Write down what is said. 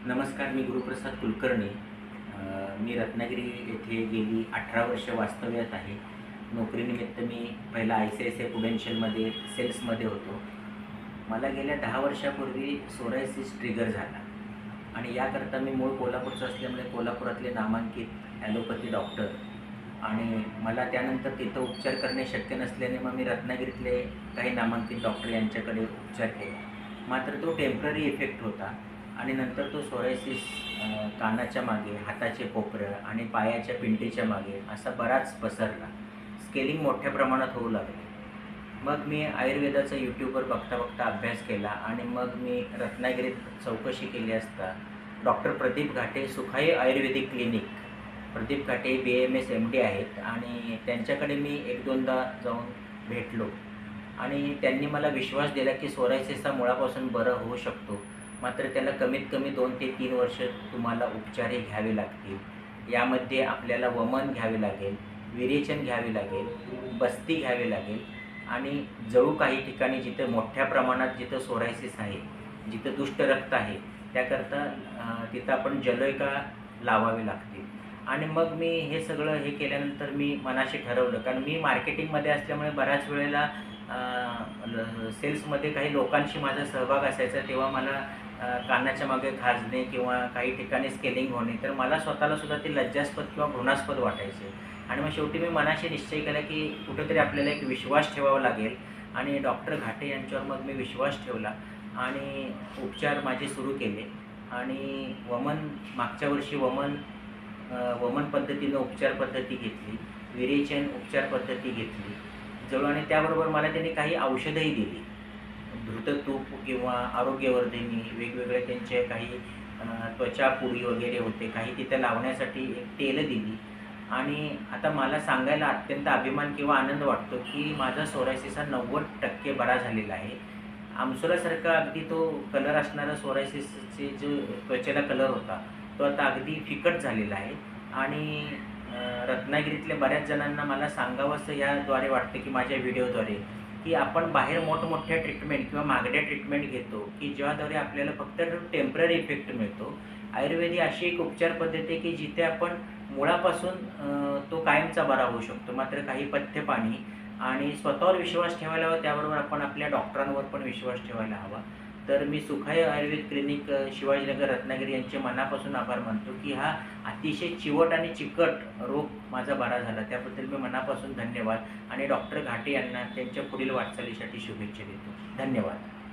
नमस्कार, मी गुरुप्रसाद कुलकर्णी. मी रत्नागिरी येथे गेली 18 वर्ष वास्तव्यात आहे. नोकरीनिमित्त मी पहिला ICICI प्रुडेन्शियलमध्ये सेल्समध्ये होतो. मला गेल्या 10 वर्षापूर्वी सोरायसिस ट्रिगर झाला आणि याकरता मी मूळ कोल्हापूरचा असल्यामुळे कोल्हापुरातले नामांकित ॲलोपॅथी डॉक्टर आणि मला त्यानंतर तिथं उपचार करणे शक्य नसल्याने मग मी रत्नागिरीतले काही नामांकित डॉक्टर यांच्याकडे उपचार केला. मात्र तो टेम्पररी इफेक्ट होता आणि नंतर तो सोरायसिस कानाच्या मागे, हाताचे कोपरं आणि पायाच्या पिंडीच्या मागे असा बराच पसरला. स्केलिंग मोठ्या प्रमाणात होऊ लागले. मग मी आयुर्वेदाचा यूट्यूबवर बघता बघता अभ्यास केला आणि मग मी रत्नागिरीत चौकशी केली असता डॉक्टर प्रदीप घाटे सुखाई आयुर्वेदिक क्लिनिक, प्रदीप घाटे BAMS MD आहेत आणि त्यांच्याकडे मी 1-2दा जाऊन भेटलो आणि त्यांनी मला विश्वास दिला की सोरायसिस हा मुळापासून बरं होऊ शकतो. मात्र त्याला कमीत कमी 2 ते 3 वर्ष तुम्हाला उपचारही घ्यावे लागतील. यामध्ये आपल्याला वमन घ्यावे लागेल, विरेचन घ्यावे लागेल, बस्ती घ्यावी लागेल आणि जळू काही ठिकाणी जिथं मोठ्या प्रमाणात जिथं सोरायसिस आहे, जिथं दुष्ट रक्त आहे त्याकरता तिथं आपण जलोयका लावावी लागतील. आणि मग मी हे सगळं हे केल्यानंतर मी मनाशी ठरवलं, कारण मी मार्केटिंगमध्ये असल्यामुळे बऱ्याच वेळेला सेल्समध्ये काही लोकांशी माझा सहभाग असायचा. तेव्हा मला कानाच्या मागे खाजणे किंवा काही ठिकाणी स्केलिंग होणे, तर मला स्वतःलासुद्धा ते लज्जास्पद किंवा घृणास्पद वाटायचे. आणि मग शेवटी मी मनाशी निश्चय केला की कुठेतरी आपल्याला एक विश्वास ठेवावा लागेल आणि डॉक्टर घाटे यांच्यावर मग मी विश्वास ठेवला आणि उपचार माझे सुरू केले. आणि मागच्या वर्षी वमन पद्धतीनं उपचार पद्धती घेतली, विरेचन उपचार पद्धती घेतली जळू आणि त्याबरोबर मला त्यांनी काही औषधंही दिली. घृततूप किंवा आरोग्यवर्धिनी वेगवेगळे त्यांचे काही त्वचा पुडी वगैरे होते, काही तिथे लावण्यासाठी एक तेलं दिली. आणि आता मला सांगायला अत्यंत अभिमान किंवा आनंद वाटतो की माझा सोरायसिस हा 90% बरा झालेला आहे. आमसुलासारखा अगदी तो कलर असणारा सोरायसिसचे जो त्वचेला कलर होता तो आता अगदी फिकट झालेला आहे. आणि रत्नागिरीतल्या बऱ्याच जणांना मला सांगावंसं याद्वारे वाटतं की माझ्या व्हिडिओद्वारे की आपण बाहेर मोठमोठ्या ट्रीटमेंट किंवा महागड्या ट्रीटमेंट घेतो की ज्याद्वारे आपल्याला फक्त टेम्पररी इफेक्ट मिळतो. आयुर्वेद ही अशी एक उपचार पद्धती आहे की जिथे आपण मुळापासून तो कायमचा बरा होऊ शकतो. मात्र काही पथ्यपाणी आणि स्वतःवर विश्वास ठेवायला हवा, त्याबरोबर आपण आपल्या डॉक्टरांवर पण विश्वास ठेवायला हवा. तर मी सुखाई आयुर्वेद क्लिनिक शिवाजीनगर रत्नागिरी यांचे मनापासून आभार मानतो की हा अतिशय चिवट आणि चिकट रोग माझा बरा झाला. त्याबद्दल मी मनापासून धन्यवाद आणि डॉक्टर घाटे यांना त्यांच्या पुढील वाटचालीसाठी शुभेच्छा देतो. धन्यवाद.